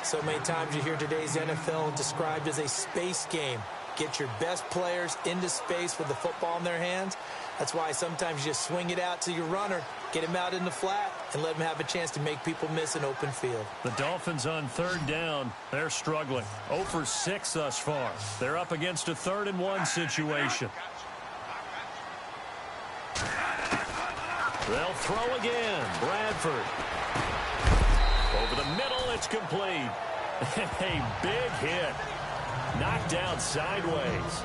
So many times you hear today's NFL described as a space game. Get your best players into space with the football in their hands. That's why sometimes you just swing it out to your runner, get him out in the flat, and let him have a chance to make people miss an open field. The Dolphins on 3rd down, they're struggling. 0 for 6 thus far. They're up against a 3rd and 1 situation. They'll throw again. Bradford. Over the middle, it's complete. A big hit. Knocked down sideways.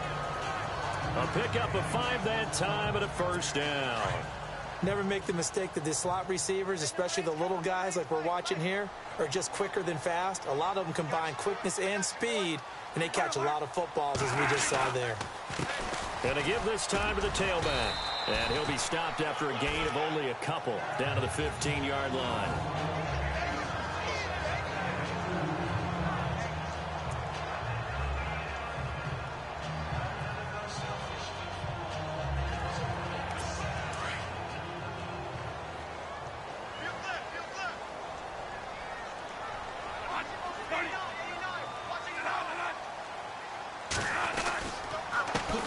A pickup of 5 that time and a first down. Never make the mistake that the slot receivers, especially the little guys like we're watching here, are just quicker than fast. A lot of them combine quickness and speed, and they catch a lot of footballs, as we just saw there. And to give this time to the tailback. And he'll be stopped after a gain of only a couple down to the 15-yard line.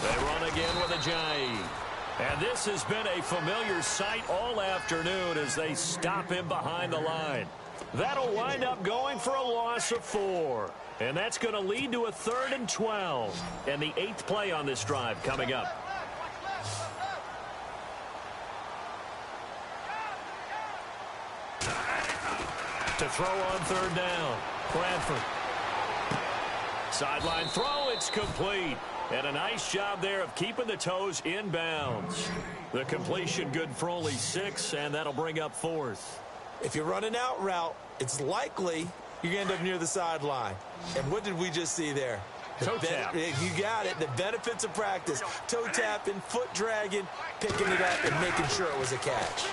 They run again with Ajayi. And this has been a familiar sight all afternoon as they stop him behind the line. That'll wind up going for a loss of 4. And that's going to lead to a 3rd and 12. And the 8th play on this drive coming up. To throw on 3rd down. Bradford. Sideline throw it's complete. And a nice job there of keeping the toes in bounds. The completion good for only 6, and that'll bring up 4th. If you run an out route, it's likely you're going to end up near the sideline. And what did we just see there? Toe tap. You got it. The benefits of practice. Toe tapping, foot dragging, picking it up, and making sure it was a catch.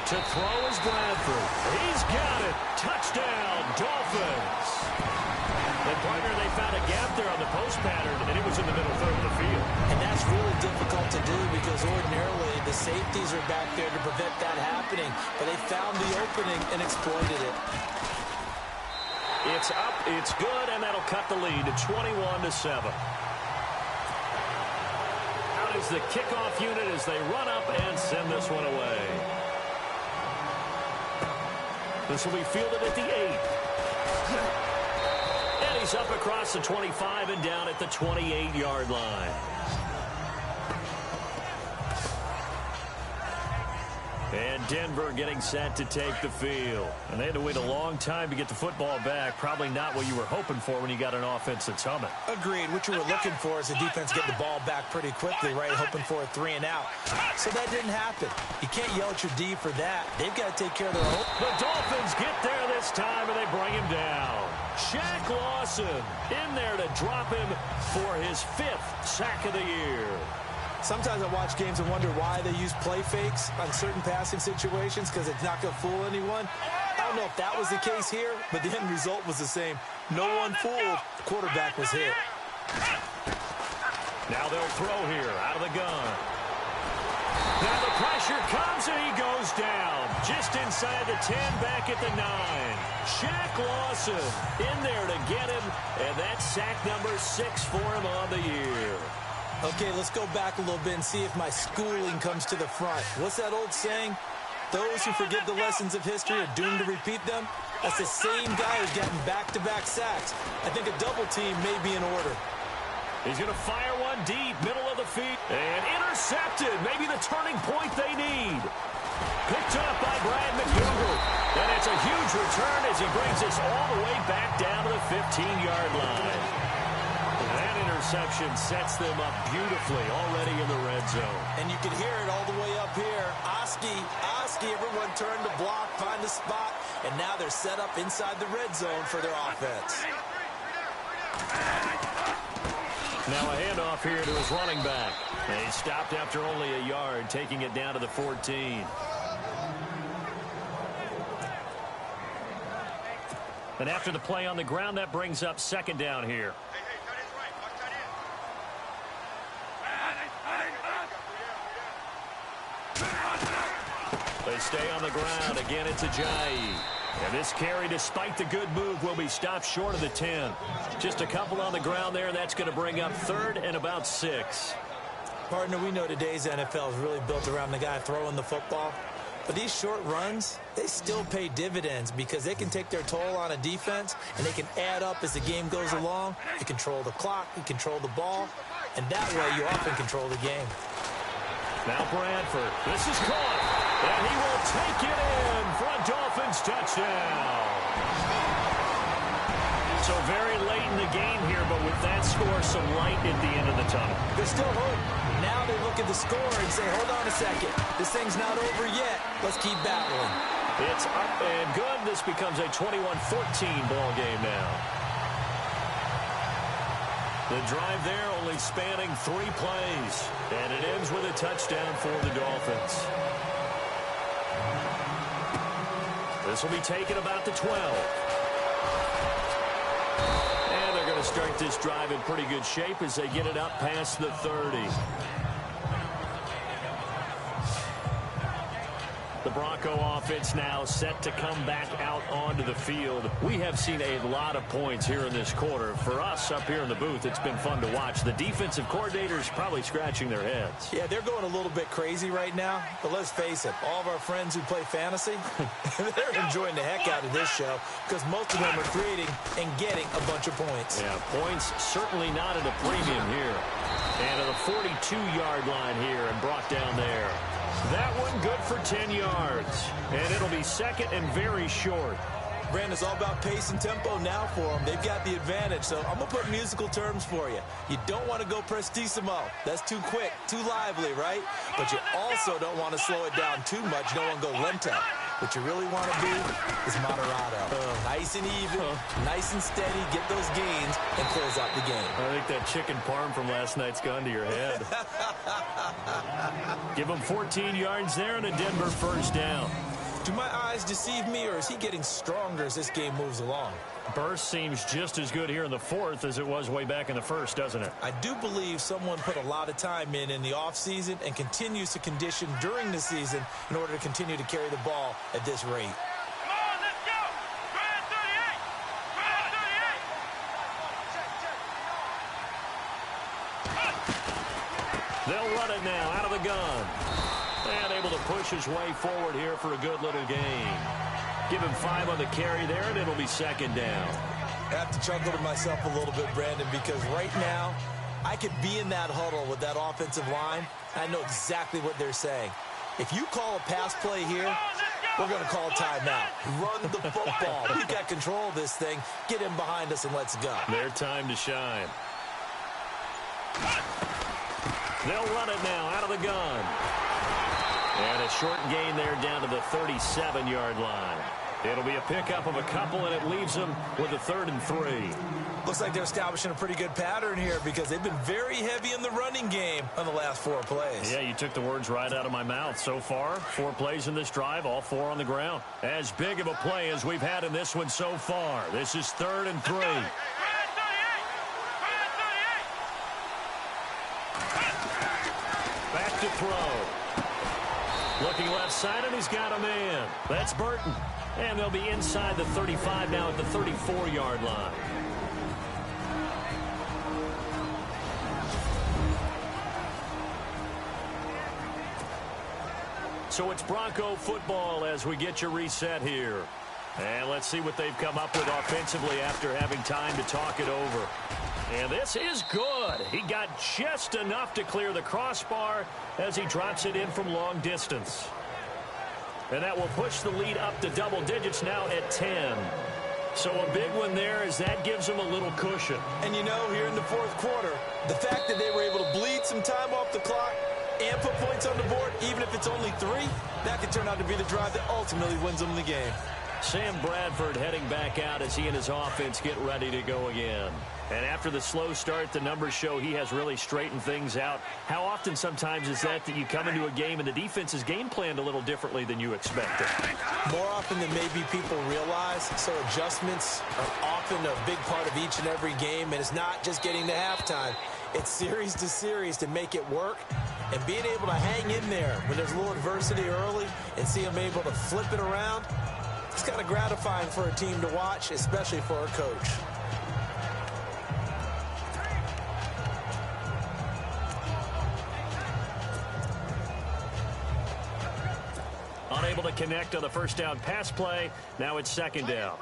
To throw is Bradford. He's got it. Touchdown, Dolphins. And partner, they found a gap there on the post pattern, and it was in the middle third of the field. And that's really difficult to do because ordinarily the safeties are back there to prevent that happening. But they found the opening and exploited it. It's up, it's good, and that'll cut the lead to 21-7. Out is the kickoff unit as they run up and send this one away. This will be fielded at the 8. And he's up across the 25 and down at the 28-yard line. And Denver getting set to take the field. And they had to wait a long time to get the football back. Probably not what you were hoping for when you got an offense that's humming. Agreed. What you were looking for is the defense getting the ball back pretty quickly, right? Hoping for a 3 and out. So that didn't happen. You can't yell at your D for that. They've got to take care of their own. The Dolphins get there this time, and they bring him down. Shaq Lawson in there to drop him for his 5th sack of the year. Sometimes I watch games and wonder why they use play fakes on certain passing situations because it's not going to fool anyone. I don't know if that was the case here, but the end result was the same. No one fooled. The quarterback was hit. Now they'll throw here out of the gun. Now the pressure comes and he goes down. Just inside the 10, back at the 9. Shaq Lawson in there to get him, and that's sack number 6 for him on the year. Okay, let's go back a little bit and see if my schooling comes to the front. What's that old saying? Those who forget the lessons of history are doomed to repeat them. That's the same guy who's getting back-to-back sacks. I think a double team may be in order. He's going to fire one deep, middle of the feet, and intercepted. Maybe the turning point they need. Picked up by Brad McDougal. And it's a huge return as he brings us all the way back down to the 15-yard line. That interception sets them up beautifully already in the red zone. And you can hear it all the way up here. Oski, everyone turned to block, find a spot, and now they're set up inside the red zone for their offense. Now a handoff here to his running back. And he stopped after only a yard, taking it down to the 14. And after the play on the ground, that brings up second down here. They stay on the ground. Again, it's Ajayi. And this carry, despite the good move, will be stopped short of the 10. Just a couple on the ground there. That's going to bring up 3rd and about 6. Partner, we know today's NFL is really built around the guy throwing the football. But these short runs, they still pay dividends because they can take their toll on a defense and they can add up as the game goes along. You control the clock, you control the ball, and that way you often control the game. Now Bradford. This is caught. And he will take it in for a Dolphins touchdown. So very late in the game here, but with that score, some light at the end of the tunnel. There's still hope. Now they look at the score and say, hold on a second. This thing's not over yet. Let's keep battling. It's up and good. This becomes a 21-14 ball game now. The drive there only spanning 3 plays. And it ends with a touchdown for the Dolphins. This will be taken about the 12. And they're going to start this drive in pretty good shape as they get it up past the 30. The Bronco offense now set to come back out onto the field. We have seen a lot of points here in this quarter. For us up here in the booth, it's been fun to watch. The defensive coordinators probably scratching their heads. Yeah, they're going a little bit crazy right now. But let's face it, all of our friends who play fantasy, they're enjoying the heck out of this show because most of them are creating and getting a bunch of points. Yeah, points certainly not at a premium here. And to the 42-yard line here and brought down there. That one good for 10 yards. And it'll be second and very short. Brandon, it's all about pace and tempo now for them. They've got the advantage, so I'm going to put musical terms for you. You don't want to go prestissimo. That's too quick, too lively, right? But you also don't want to slow it down too much. You don't want to go lento. What you really want to do is moderato. Nice and even, nice and steady, get those gains, and close out the game. I think that chicken parm from last night's gone to your head. Give him 14 yards there and a Denver first down. Do my eyes deceive me, or is he getting stronger as this game moves along? Burst seems just as good here in the fourth as it was way back in the first, doesn't it? I do believe someone put a lot of time in the offseason and continues to condition during the season in order to continue to carry the ball at this rate. Come on, let's go. Brad 38. Brad 38. They'll run it now out of the gun. And able to push his way forward here for a good little gain. Give him 5 on the carry there, and it'll be second down. I have to chuckle to myself a little bit, Brandon, because right now I could be in that huddle with that offensive line. I know exactly what they're saying. If you call a pass play here, we're going to call a timeout. Run the football. We've got control of this thing. Get him behind us and let's go. Their time to shine. They'll run it now out of the gun. And a short gain there down to the 37-yard line. It'll be a pickup of a couple, and it leaves them with a 3rd and 3. Looks like they're establishing a pretty good pattern here because they've been very heavy in the running game on the last 4 plays. Yeah, you took the words right out of my mouth. So far, 4 plays in this drive, all 4 on the ground. As big of a play as we've had in this one so far. This is 3rd and 3. Back to throw. Looking left side, and he's got a man. That's Burton. And they'll be inside the 35 now at the 34-yard line. So it's Bronco football as we get you reset here. And let's see what they've come up with offensively after having time to talk it over. And this is good. He got just enough to clear the crossbar as he drops it in from long distance. And that will push the lead up to double digits now at 10. So a big one there as that gives them a little cushion. And you know, here in the 4th quarter, the fact that they were able to bleed some time off the clock and put points on the board, even if it's only 3, that could turn out to be the drive that ultimately wins them the game. Sam Bradford heading back out as he and his offense get ready to go again. And after the slow start, the numbers show he has really straightened things out. How often sometimes is that you come into a game and the defense is game planned a little differently than you expected? More often than maybe people realize. So adjustments are often a big part of each and every game. And it's not just getting to halftime. It's series to series to make it work. And being able to hang in there when there's a little adversity early and see them able to flip it around, it's kind of gratifying for a team to watch, especially for a coach. Unable to connect on the first down pass play. Now it's second down.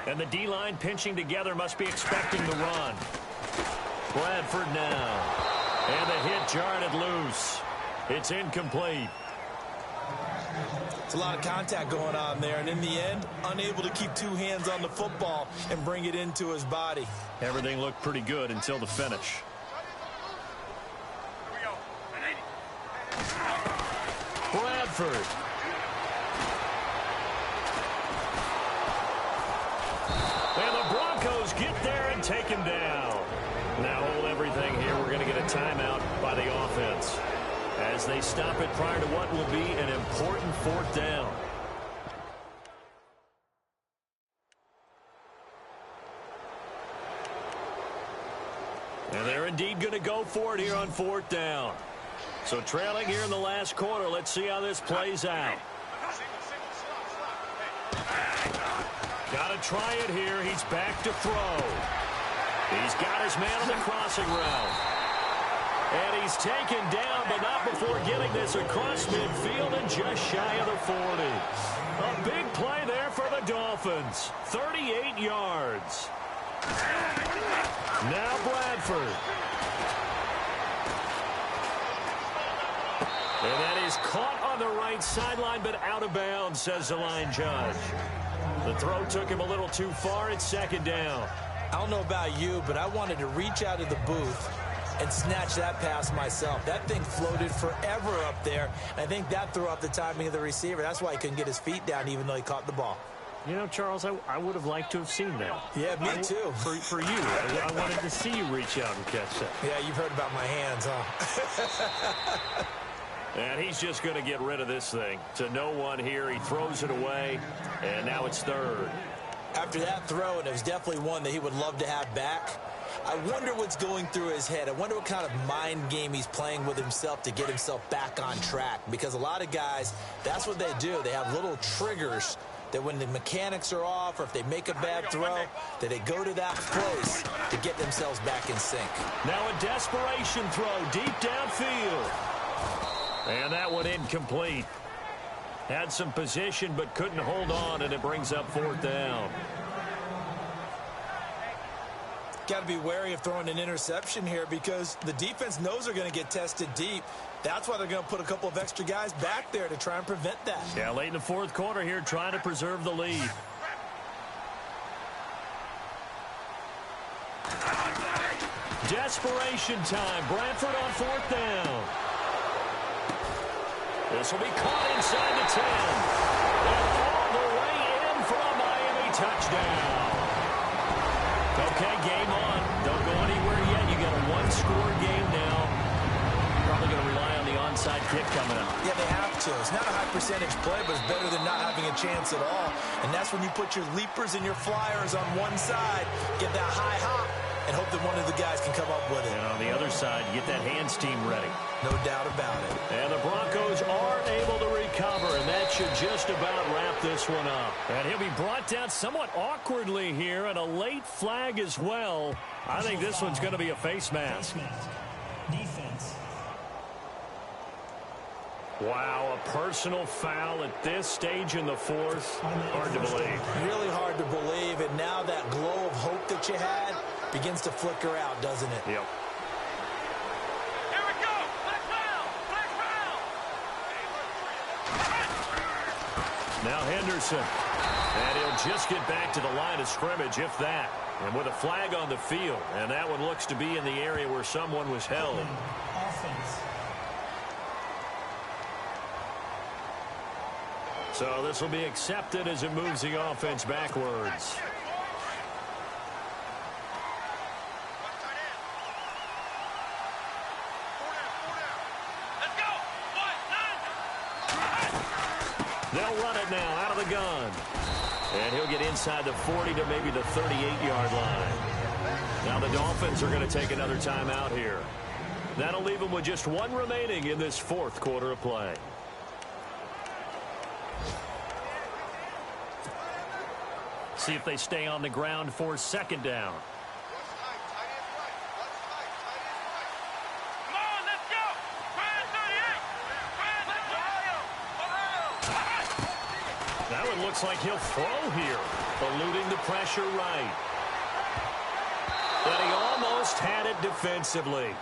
And the D-line pinching together must be expecting the run. Bradford now. And the hit jarred it loose. It's incomplete. It's a lot of contact going on there, and in the end, unable to keep 2 hands on the football and bring it into his body. Everything looked pretty good until the finish. Bradford. And the Broncos get there and take him down. Now hold everything here. We're going to get a timeout by the offense as they stop it prior to what will be an important 4th down. And they're indeed going to go for it here on 4th down. So trailing here in the last quarter. Let's see how this plays out. Got to try it here. He's back to throw. He's got his man on the crossing route. And he's taken down, but not before getting this across midfield and just shy of the 40. A big play there for the Dolphins. 38 yards. Now Bradford. And that is caught on the right sideline, but out of bounds, says the line judge. The throw took him a little too far. It's second down. I don't know about you, but I wanted to reach out of the booth and snatch that pass myself. That thing floated forever up there. I think that threw off the timing of the receiver. That's why he couldn't get his feet down even though he caught the ball. You know, Charles, I would have liked to have seen that. Yeah, me too. For you. I wanted to see you reach out and catch that. Yeah, you've heard about my hands, huh? And he's just going to get rid of this thing. To no one here. He throws it away, and now it's third. After that throw, and it was definitely one that he would love to have back, I wonder what's going through his head. I wonder what kind of mind game he's playing with himself to get himself back on track. Because a lot of guys, that's what they do. They have little triggers that when the mechanics are off or if they make a bad throw, that they go to that place to get themselves back in sync. Now a desperation throw deep downfield. And that one incomplete. Had some position but couldn't hold on, and it brings up fourth down. Got to be wary of throwing an interception here because the defense knows they're going to get tested deep. That's why they're going to put a couple of extra guys back there to try and prevent that. Yeah, late in the fourth quarter here, trying to preserve the lead. Desperation time. Bradford on fourth down. This will be caught inside the 10. And all the way in for a Miami touchdown. Okay, game on. Don't go anywhere yet. You got a one-score game now. Probably going to rely on the onside kick coming up. Yeah, they have to. It's not a high percentage play, but it's better than not having a chance at all. And that's when you put your leapers and your flyers on one side, get that high hop, and hope that one of the guys can come up with it. And on the other side, you get that hands team ready. No doubt about it. And the Broncos are able to recover, and that should just about wrap this one up. And he'll be brought down somewhat awkwardly here, and a late flag as well. I think this one's going to be a face mask. Defense. Wow, a personal foul at this stage in the fourth. Hard to believe. Really hard to believe, and now that glow of hope that you had begins to flicker out, doesn't it? Yep. Here we go. Black foul. Black foul. Now Henderson. And he'll just get back to the line of scrimmage, if that. And with a flag on the field. And that one looks to be in the area where someone was held. Offense. So this will be accepted as it moves the offense backwards. They'll run it now out of the gun. And he'll get inside the 40 to maybe the 38-yard line. Now the Dolphins are going to take another timeout here. That'll leave them with just one remaining in this fourth quarter of play. See if they stay on the ground for second down. Come on, let's go. That one looks like he'll throw here, eluding the pressure right. But he almost had it defensively.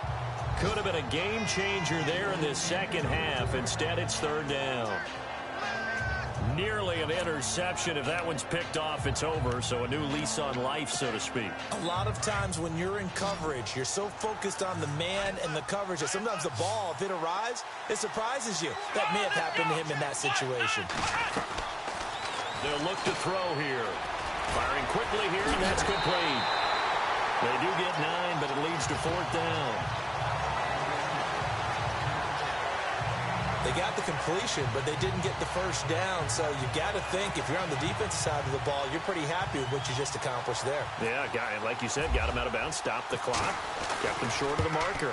Could have been a game changer there in this second half. Instead, it's third down. Nearly an interception. If that one's picked off, it's over. So a new lease on life, so to speak. A lot of times when you're in coverage, you're so focused on the man and the coverage that sometimes the ball, if it arrives, it surprises you. That may have happened to him in that situation. They'll look to throw here. Firing quickly here, and that's complete. They do get 9, but it leads to fourth down. They got the completion, but they didn't get the first down. So you got to think if you're on the defensive side of the ball, you're pretty happy with what you just accomplished there. Yeah, like you said, got him out of bounds, stopped the clock, kept him short of the marker.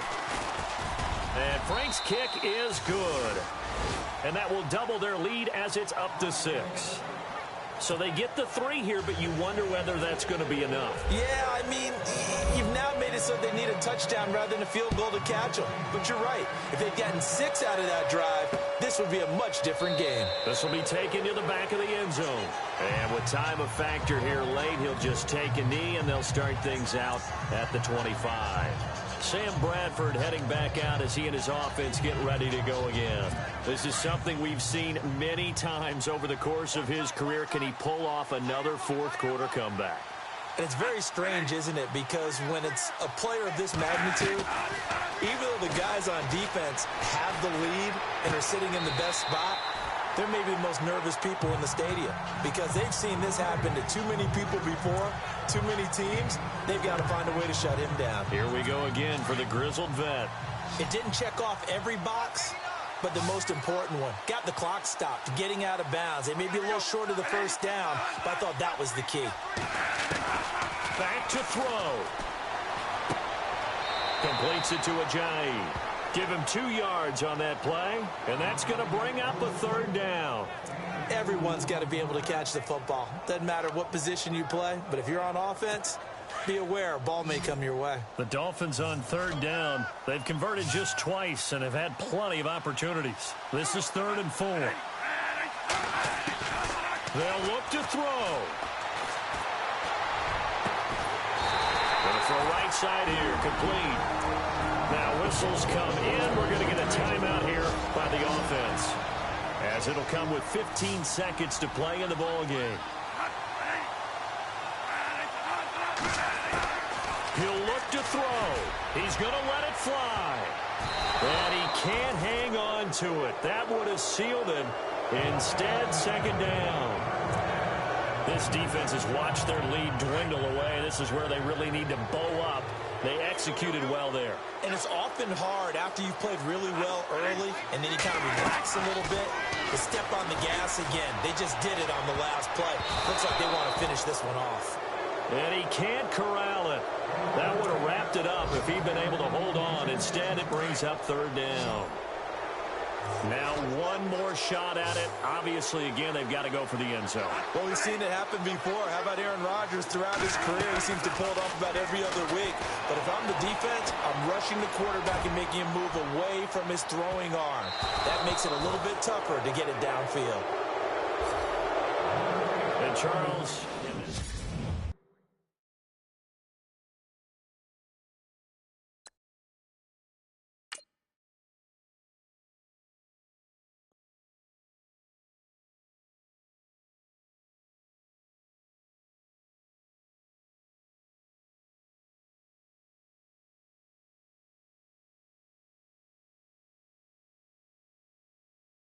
And Frank's kick is good. And that will double their lead as it's up to 6. So they get the 3 here, but you wonder whether that's going to be enough. Yeah, I mean, you've now made it so they need a touchdown rather than a field goal to catch them. But you're right. If they'd gotten 6 out of that drive, this would be a much different game. This will be taken to the back of the end zone. And with time a factor here late, he'll just take a knee, and they'll start things out at the 25. Sam Bradford heading back out as he and his offense get ready to go again. This is something we've seen many times over the course of his career. Can he pull off another fourth-quarter comeback? And it's very strange, isn't it? Because when it's a player of this magnitude, even though the guys on defense have the lead and are sitting in the best spot, they're maybe the most nervous people in the stadium because they've seen this happen to too many people before, too many teams. They've got to find a way to shut him down. Here we go again for the grizzled vet. It didn't check off every box, but the most important one. Got the clock stopped, getting out of bounds. They may be a little short of the first down, but I thought that was the key. Back to throw. Completes it to Ajayi. Give him 2 yards on that play, and that's going to bring up a third down. Everyone's got to be able to catch the football. Doesn't matter what position you play, but if you're on offense, be aware a ball may come your way. The Dolphins on third down. They've converted just twice and have had plenty of opportunities. This is 3rd and 4. They'll look to throw. Going to throw right side here, complete. Now whistles come in. We're going to get a timeout here by the offense, as it'll come with 15 seconds to play in the ball game. He'll look to throw. He's going to let it fly. And he can't hang on to it. That would have sealed it. Instead, 2nd down. This defense has watched their lead dwindle away. This is where they really need to bow up. They executed well there. And it's often hard after you've played really well early and then you kind of relax a little bit to step on the gas again. They just did it on the last play. Looks like they want to finish this one off. And he can't corral it. That would have wrapped it up if he'd been able to hold on. Instead, it brings up 3rd down. Now one more shot at it. Obviously, again, they've got to go for the end zone. Well, we've seen it happen before. How about Aaron Rodgers throughout his career? He seems to pull it off about every other week. But if I'm the defense, I'm rushing the quarterback and making him move away from his throwing arm. That makes it a little bit tougher to get it downfield. And Charles,